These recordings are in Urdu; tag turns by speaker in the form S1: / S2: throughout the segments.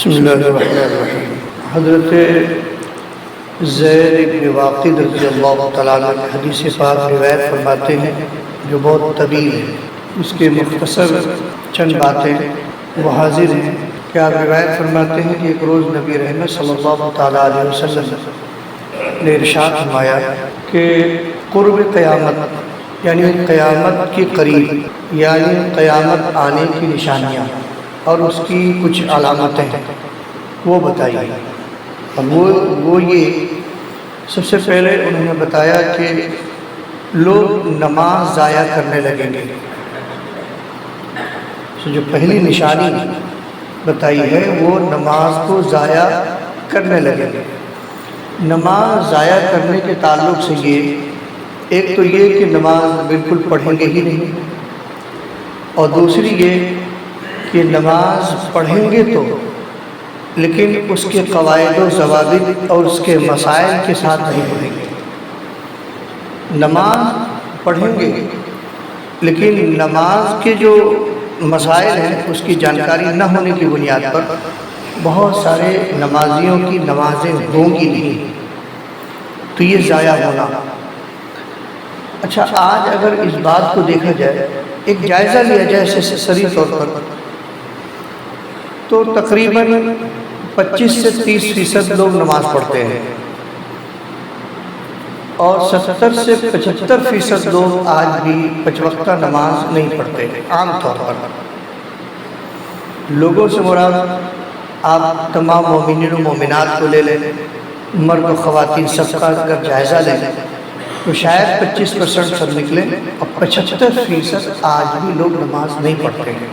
S1: بسم اللہ الرحمن الرحیم۔ حضرت زید بن واقد رضی اللہ تعالیٰ عنہ حدیث پاک روایت فرماتے ہیں جو بہت طویل ہے، اس کے مختصر چند باتیں وہ حاضر ہیں کہ آپ روایت فرماتے ہیں کہ ایک روز نبی رحمت صلی اللہ تعالیٰ علیہ وسلم نے ارشاد فرمایا کہ قرب قیامت یعنی قیامت کے قریب یعنی قیامت آنے کی نشانیاں اور اس کی کچھ علامتیں وہ بتائیے۔ اور وہ یہ سب سے پہلے انہوں نے بتایا کہ لوگ نماز ضائع کرنے لگیں گے۔ جو پہلی نشانی بتائی ہے وہ نماز کو ضائع کرنے لگیں گے۔ نماز ضائع کرنے کے تعلق سے ایک تو یہ کہ نماز بالکل پڑھیں گے ہی نہیں، اور دوسری یہ کہ نماز پڑھیں گے تو لیکن اس کے قواعد و ضوابط اور اس کے مسائل کے ساتھ نہیں پڑھیں گے۔ نماز پڑھیں گے لیکن نماز کے جو مسائل ہیں اس کی جانکاری نہ ہونے کی بنیاد پر بہت سارے نمازیوں کی نمازیں ہوں گی نہیں، تو یہ ضائع ہونا۔ اچھا، آج اگر اس بات کو دیکھا جائے، ایک جائزہ لیا جائے سری طور پر، تو تقریباً 25 سے 30% لوگ نماز پڑھتے ہیں، اور 70 سے 75% لوگ آج بھی 5 وقتہ نماز نہیں پڑھتے۔ عام طور پر لوگوں سے مراد آپ تمام مومنین و مومنات کو لے لیں، مرد و خواتین سب کا اگر جائزہ لیں تو شاید 25% سب نکلیں، اور 75% آج بھی لوگ نماز نہیں پڑھتے ہیں۔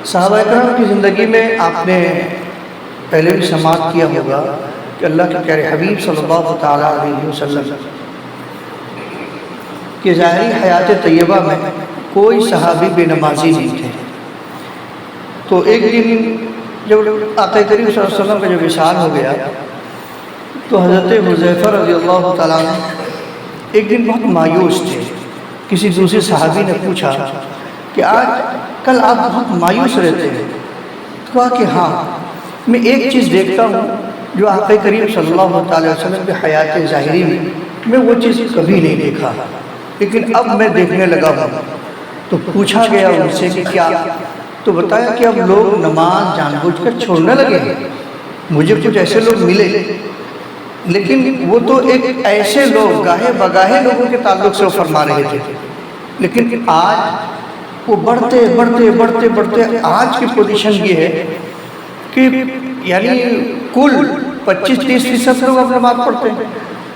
S1: صحابہ کرام کی زندگی میں آپ نے پہلے بھی سماعت کیا ہوگا کہ اللہ کے پیارے حبیب صلی اللہ تعالیٰ علیہ وسلم کہ ظاہری حیات طیبہ میں کوئی صحابی بے نمازی نہیں تھے۔ تو ایک دن جب آقا کریم صلی اللہ علیہ وسلم کا جب وصال ہو گیا تو حضرت حذیفہ رضی اللہ تعالیٰ عنہ ایک دن بہت مایوس تھے۔ کسی دوسرے صحابی نے پوچھا کہ کل آپ بہت مایوس رہتے ہیں، تو کہا کہ ہاں، میں ایک چیز دیکھتا ہوں جو آقا کریم صلی اللہ علیہ وسلم کے حیات ظاہری میں وہ چیز کبھی نہیں دیکھا، لیکن اب میں دیکھنے لگا ہوں۔ تو پوچھا گیا ان سے کہ کیا؟ تو بتایا کہ اب لوگ نماز جان بوجھ کر چھوڑنے لگے ہیں۔ مجھے کچھ ایسے لوگ ملے، لیکن وہ تو ایک ایسے لوگ گاہے بگاہے لوگوں کے تعلق سے وہ فرما رہے تھے، لیکن آج وہ بڑھتے آج کی پوزیشن یہ ہے کہ یعنی کل 25-30% لوگ اب نماز پڑھتے ہیں،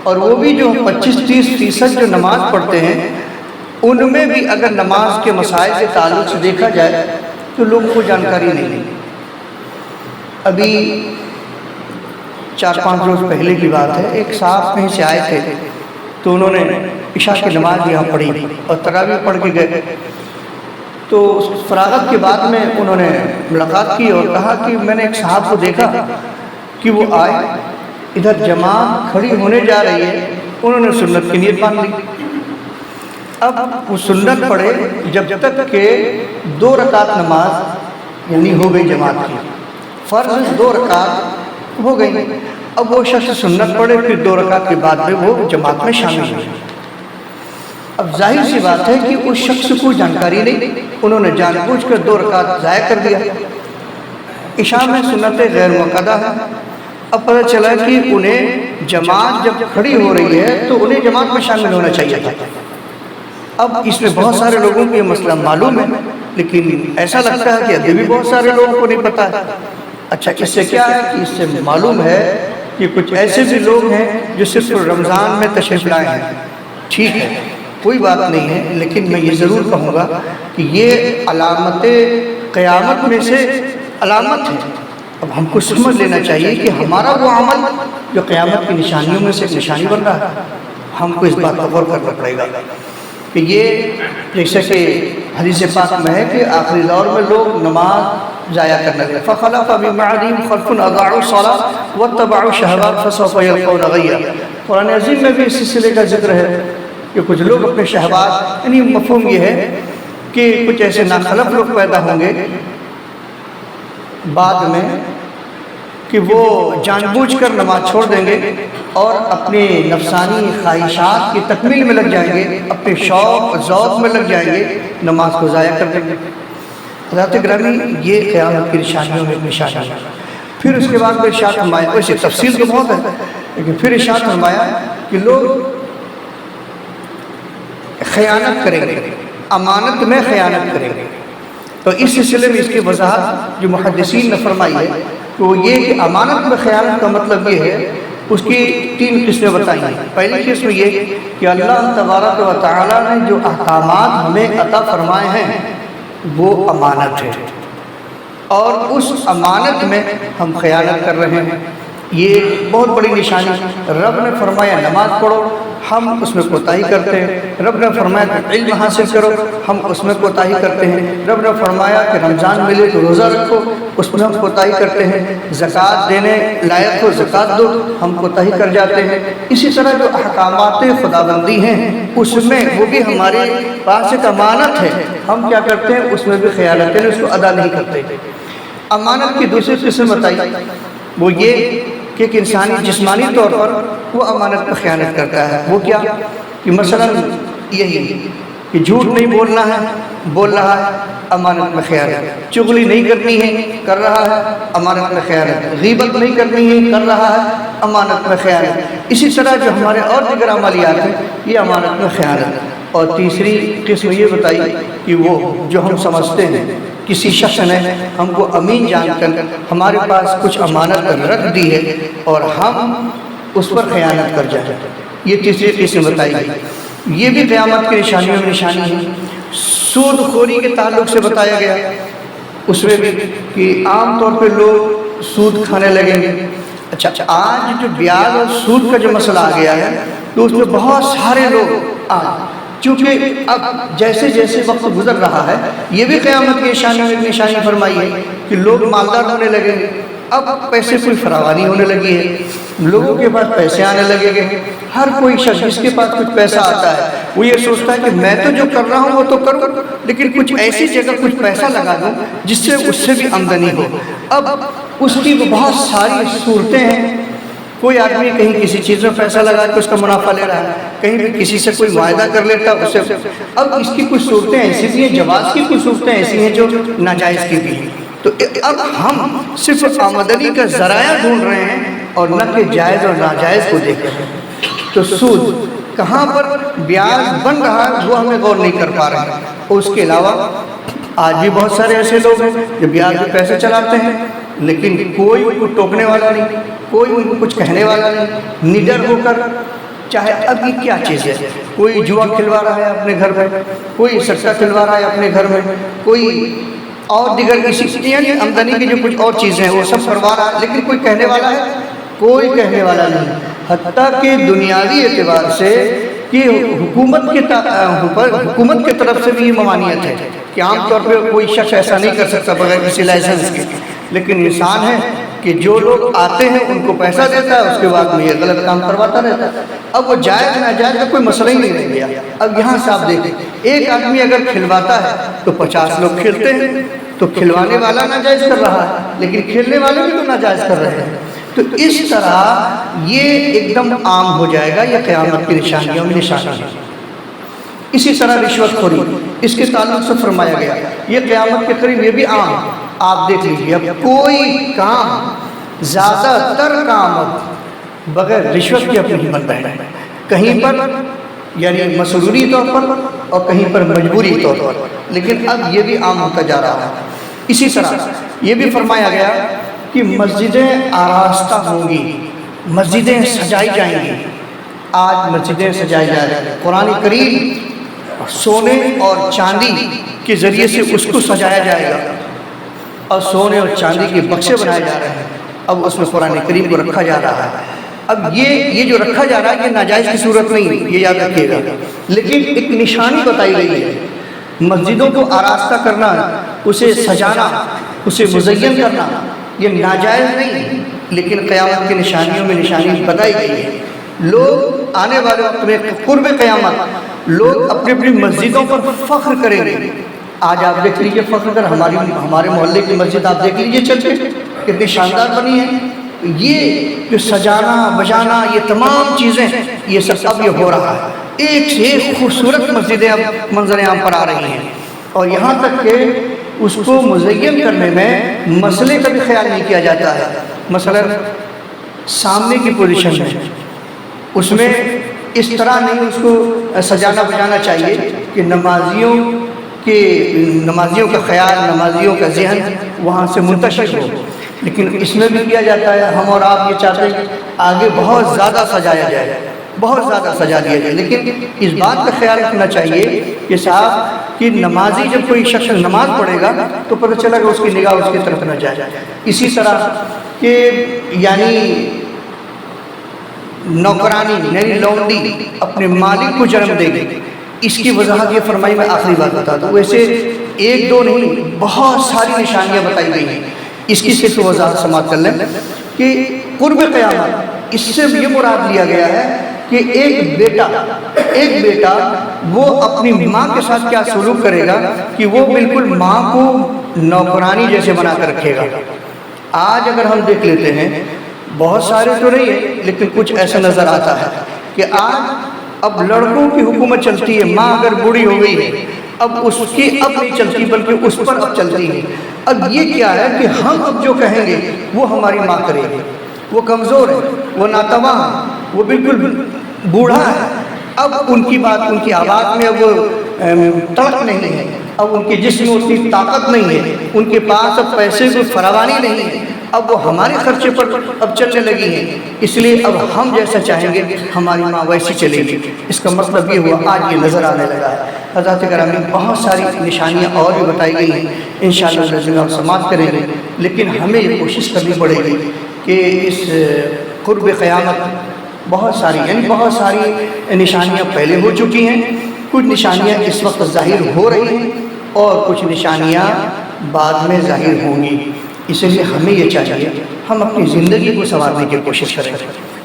S1: اور وہ بھی جو 25-30% جو نماز پڑھتے ہیں ان میں بھی اگر نماز کے مسائل کے تعلق سے دیکھا جائے تو لوگوں کو جانکاری نہیں۔ ابھی 4-5 روز پہلے کی بات ہے، ایک صاحب کہیں سے آئے تھے تو انہوں نے عشاء کی نماز یہاں پڑھی اور تراویح پڑھ کے گئے۔ تو فراغت کے بعد میں انہوں نے ملاقات کی اور کہا کہ میں نے ایک صاحب کو دیکھا کہ وہ آئے، ادھر جماعت کھڑی ہونے جا رہی ہے، انہوں نے سنت کی نیت مان لی۔ اب وہ سنت پڑھے جب تک کہ 2 رکعت نماز یعنی ہو گئی جماعت کی، فرض 2 رکعت ہو گئی۔ اب وہ شخص سنت پڑھے، پھر 2 رکعت کے بعد میں وہ جماعت میں شامل ہوئے۔ اب ظاہر سی بات ہے کہ اس شخص کو جانکاری نہیں، انہوں نے جان بوجھ کر 2 رکعت ضائع کر دیا۔ عشاء میں سنت غیر مؤکدہ ہے۔ اب پتہ چلا کہ انہیں جماعت جب کھڑی ہو رہی ہے تو انہیں جماعت میں شامل ہونا چاہیے تھا۔ اب اس میں بہت سارے لوگوں کو یہ مسئلہ معلوم ہے، لیکن ایسا لگتا ہے کہ ابھی بھی بہت سارے لوگوں کو نہیں پتہ ہے۔ اچھا، اس سے کیا ہے کہ اس سے معلوم ہے کہ کچھ ایسے بھی لوگ ہیں جو صرف رمضان میں تشریف لائے ہیں۔ ٹھیک ہے، کوئی بات نہیں ہے، لیکن میں یہ ضرور کہوں گا کہ یہ علامت قیامت میں سے علامت ہے۔ اب ہم کو سمجھ لینا چاہیے کہ ہمارا وہ عمل جو قیامت کی نشانیوں میں سے ایک نشانی بن رہا ہے، ہم کو اس بات پر غور کرنا پڑے گا کہ یہ جیسے کہ حدیث پاک میں ہے کہ آخری دور میں لوگ نماز ضائع کرنے لگے۔ فخلف من بعدهم خلف اضاعوا الصلاة واتبعوا الشهوات فسوف يلقون غيا۔ قرآن عظیم میں بھی اس سلسلے کا ذکر ہے کہ کچھ لوگ اپنے شہوات، یعنی مفہوم یہ ہے کہ کچھ ایسے ناخلف لوگ پیدا ہوں گے بعد میں کہ وہ جان بوجھ کر نماز چھوڑ دیں گے اور اپنے نفسانی خواہشات کی تکمیل میں لگ جائیں گے، اپنے شوق ذوق میں لگ جائیں گے، نماز کو ضائع کر دیں گے۔ حضرات گرامی، یہ قیامت کی نشانیوں میں ایک نشانی ہے۔ پھر اس کے بعد میں ارشاد فرمایا، ویسے تفصیل تو بہت ہے لیکن پھر ارشاد فرمایا کہ لوگ خیانت کریں گے، امانت میں خیانت کریں گے۔ تو اس سلسلے میں اس کی وضاحت جو محدثین نے فرمائی ہے تو وہ یہ کہ امانت میں خیانت کا مطلب یہ ہے، اس کی 3 قسمیں بتائی ہیں۔ پہلی قسم یہ کہ اللہ تبارک و تعالیٰ نے جو احکامات ہمیں عطا فرمائے ہیں وہ امانت ہے، اور اس امانت میں ہم خیانت کر رہے ہیں۔ یہ بہت بڑی نشانی۔ رب نے فرمایا نماز پڑھو، ہم اس میں کوتاہی کرتے ہیں۔ رب نے فرمایا علم حاصل کرو، ہم اس میں کوتاہی کرتے ہیں۔ رب نے فرمایا کہ رمضان ملے تو روزہ رکھو، اس میں ہم کوتاہی کرتے ہیں۔ زکوٰۃ دینے لائق ہو زکوٰۃ دو، ہم کوتاہی کر جاتے ہیں۔ اسی طرح جو احکامات خداوندی ہیں اس میں وہ بھی ہمارے پاس ایک امانت ہے، ہم کیا کرتے ہیں اس میں بھی خیانت کرتے ہیں، اس کو ادا نہیں کرتے۔ امانت کی دوسری قسم بتائی وہ یہ کہ ایک انسانی جسمانی طور پر وہ امانت پر خیانت کرتا ہے۔ وہ کیا کہ مثلا یہی کہ جھوٹ نہیں بولنا ہے، بول رہا ہے، امانت میں خیانت۔ چغلی نہیں کرنی ہے، کر رہا ہے، امانت میں خیانت۔ غیبت نہیں کرنی ہے، کر رہا ہے، امانت میں خیانت۔ اسی طرح جو ہمارے اور دیگر عملیات ہیں یہ امانت میں خیانت۔ اور تیسری قسم یہ بتائی کہ وہ جو ہم سمجھتے ہیں کسی شخص نے ہم کو امین جان کر ہمارے پاس کچھ امانت رکھ دی ہے اور ہم اس پر خیانت کر جائیں، یہ تیسری قسم بتائی گئی۔ یہ بھی قیامت کی نشانیوں میں نشانی ہے۔ سود خوری کے تعلق سے بتایا گیا، اس میں بھی کہ عام طور پہ لوگ سود کھانے لگیں گے۔ اچھا آج جو بیاج اور سود کا جو مسئلہ آ گیا ہے تو اس میں بہت سارے لوگ چونکہ اب جیسے جیسے وقت گزر رہا ہے یہ بھی قیامت کی نشانیوں میں ایک نشانی فرمائی ہے کہ لوگ مالدار ہونے لگیں گے، اب پیسے کوئی فراوانی ہونے لگی ہے، لوگوں کے پاس پیسے آنے لگے گے۔ ہر کوئی شخص جس کے پاس کچھ پیسہ آتا ہے وہ یہ سوچتا ہے کہ میں تو جو کر رہا ہوں وہ تو کروں لیکن کچھ ایسی جگہ کچھ پیسہ لگا دوں جس سے اس سے بھی آمدنی ہو۔ اب اس کی بہت ساری صورتیں ہیں۔ کوئی آدمی کہیں کسی چیز میں پیسہ لگا کے اس کا منافع لے رہا ہے، کہیں بھی کسی سے کوئی معاہدہ کر لیتا ہے اسے۔ اب اس کی کچھ صورتیں ایسی بھی ہیں، جواز کی کچھ صورتیں ایسی ہیں جو ناجائز کی بھی ہیں۔ تو اب ہم صرف آمدنی کا ذرائع ڈھونڈ رہے ہیں اور نہ کہ جائز اور ناجائز کو دیکھ رہے ہیں۔ تو سود کہاں پر بیاج بن رہا ہے وہ ہمیں غور نہیں کر پا رہے ہیں۔ اور اس کے علاوہ آج بھی بہت سارے ایسے لوگ ہیں جو بیاج پہ پیسے چلاتے ہیں لیکن کوئی ان کو ٹوکنے والا نہیں، کوئی ان کو کچھ کہنے والا نہیں، نڈر ہو کر چاہے اب یہ کیا چیز ہے، کوئی جوا کھلوا رہا ہے اپنے گھر میں، کوئی سٹہ کھلوا رہا ہے اپنے گھر میں، کوئی اور دیگر کسی یعنی آمدنی کی جو کچھ اور چیزیں ہیں وہ سب کروا رہا ہے لیکن کوئی کہنے والا ہے، کوئی کہنے والا نہیں۔ حتیٰ کہ دنیاوی اعتبار سے کہ حکومت کی طرف سے بھی یہ ممانعت ہے کہ عام طور پہ کوئی شخص ایسا نہیں کر سکتا بغیر کسی لائسنس کے، لیکن انسان ہے کہ جو لوگ آتے ہیں ان کو پیسہ دیتا ہے، اس کے بعد میں یہ غلط کام کرواتا رہتا ہے۔ اب وہ جائز ناجائز کا کوئی مسئلہ ہی نہیں رہ گیا۔ اب یہاں سے آپ دیکھیں ایک آدمی اگر کھلواتا ہے تو 50 لوگ کھلتے ہیں، تو کھلوانے والا ناجائز کر رہا ہے لیکن کھیلنے والے بھی تو ناجائز کر رہے ہیں۔ تو اس طرح یہ ایک دم عام ہو جائے گا، یہ قیامت کی نشانیوں میں نشانی ہے۔ اسی طرح رشوت خوری، اس کے تعلق سے فرمایا گیا یہ قیامت کے قریب یہ بھی عام ہے۔ آپ دیکھ لیجیے اب کوئی کام، زیادہ تر کام بغیر رشوت کے اپنے بن رہے ہیں، کہیں پر یعنی مسئولی طور پر اور کہیں پر مجبوری طور پر، لیکن اب یہ بھی عام ہوتا جا رہا ہے۔ اسی طرح یہ بھی فرمایا گیا کہ مسجدیں آراستہ ہوں گی، مسجدیں سجائی جائیں گی۔ آج مسجدیں سجائی جا رہی ہیں، قرآن کریم سونے اور چاندی کے ذریعے سے اس کو سجایا جائے گا اور سونے اور چاندی کے بکسے بنائے جا رہے ہیں۔ اب اس میں قرآن کریم کو رکھا جا رہا ہے۔ اب یہ جو رکھا جا رہا ہے یہ ناجائز کی صورت نہیں، یہ یاد رکھیے گا، لیکن ایک نشانی بتائی گئی ہے۔ مسجدوں کو آراستہ کرنا، اسے سجانا، اسے مزین کرنا یہ ناجائز نہیں، لیکن قیامت کی نشانیوں میں نشانی بتائی گئی ہے۔ لوگ آنے والے وقت میں قرب قیامت لوگ اپنی اپنی مسجدوں پر فخر کریں گے، آج آپ دیکھ لیجئے فخر کر ہمارے محلے کی مسجد آپ دیکھ لیجئے چل کے کتنی شاندار بنی ہے. یہ جو سجانا بجانا یہ تمام چیزیں یہ سب اب یہ ہو رہا ہے. ایک سے ایک خوبصورت مسجدیں اب منظر عام پر آ رہی ہیں، اور یہاں تک کہ اس کو مزین کرنے میں مسئلے کا بھی خیال نہیں کیا جاتا ہے. مثلا سامنے کی پوزیشن میں اس میں اس طرح نہیں اس کو سجانا بجانا چاہیے کہ نمازیوں کا خیال، نمازیوں کا ذہن وہاں سے منتشر ہو. لیکن اس میں بھی کیا جاتا ہے، ہم اور آپ یہ چاہتے ہیں آگے بہت زیادہ سجایا جائے، بہت زیادہ سجا دیا جائے. لیکن اس بات کا خیال رکھنا چاہیے کہ صاحب کہ نمازی جب کوئی شخص نماز پڑھے گا تو پتہ چلے گا اس کی نگاہ اس کی طرف نہ جائے. اسی طرح کہ یعنی نوکرانی یعنی لونڈی اپنے مالک کو جنم دے گی، اس کی وضاحت یہ فرمائی. میں آخری بات بتا دوں، ویسے ایک دو نہیں بہت ساری نشانیاں بتائی گئی ہیں. اس کی صرف وضاحت سماعت کر لیں کہ قرب قیامت اس سے یہ مراد لیا گیا ہے کہ ایک بیٹا وہ اپنی ماں کے ساتھ کیا سلوک کرے گا کہ وہ بالکل ماں کو نوکرانی جیسے بنا کر رکھے گا. آج اگر ہم دیکھ لیتے ہیں، بہت سارے تو نہیں ہیں لیکن کچھ ایسا نظر آتا ہے کہ آج اب لڑکوں کی حکومت چلتی ہے. ماں اگر بوڑھی ہو گئی ہے اب اس کی اب نہیں چلتی بلکہ اس پر اب چلتی ہے. اب یہ کیا ہے کہ ہم اب جو کہیں گے وہ ہماری ماں کرے گی. وہ کمزور ہے، وہ ناتواں ہے، وہ بالکل بوڑھا ہے. اب ان کی بات، ان کی آواز میں اب وہ تڑک نہیں ہے، اب ان کے جسم میں اتنی طاقت نہیں ہے، ان کے پاس اب پیسے کی فراوانی نہیں ہے. اب وہ ہمارے خرچے پر اب چلنے لگی ہیں، اس لیے اب ہم جیسا چاہیں گے ہماری ماں ویسی چلے گی. اس کا مطلب یہ ہوا آج یہ نظر آنے لگا ہے. حضرات گرامی بہت ساری نشانیاں اور بھی بتائی گئی ہیں، انشاءاللہ ہم سماعت کریں گے. لیکن ہمیں یہ کوشش کرنی پڑے گی کہ اس قرب قیامت بہت ساری نشانیاں پہلے ہو چکی ہیں، کچھ نشانیاں اس وقت ظاہر ہو رہی ہیں اور کچھ نشانیاں بعد میں ظاہر ہوں گی. اس لیے ہمیں یہ چاہیے ہم اپنی زندگی کو سنوارنے کی کوشش کریں.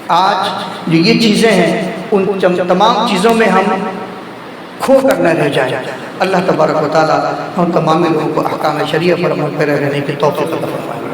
S1: آج جو یہ چیزیں ہیں ان تمام چیزوں میں ہم کھو کر نہ رہ جائیں. اللہ تبارک و تعالی ہم تمام لوگوں کو احکام شریعہ پر عمل کرے رہنے کی توفیق عطا فرمائے.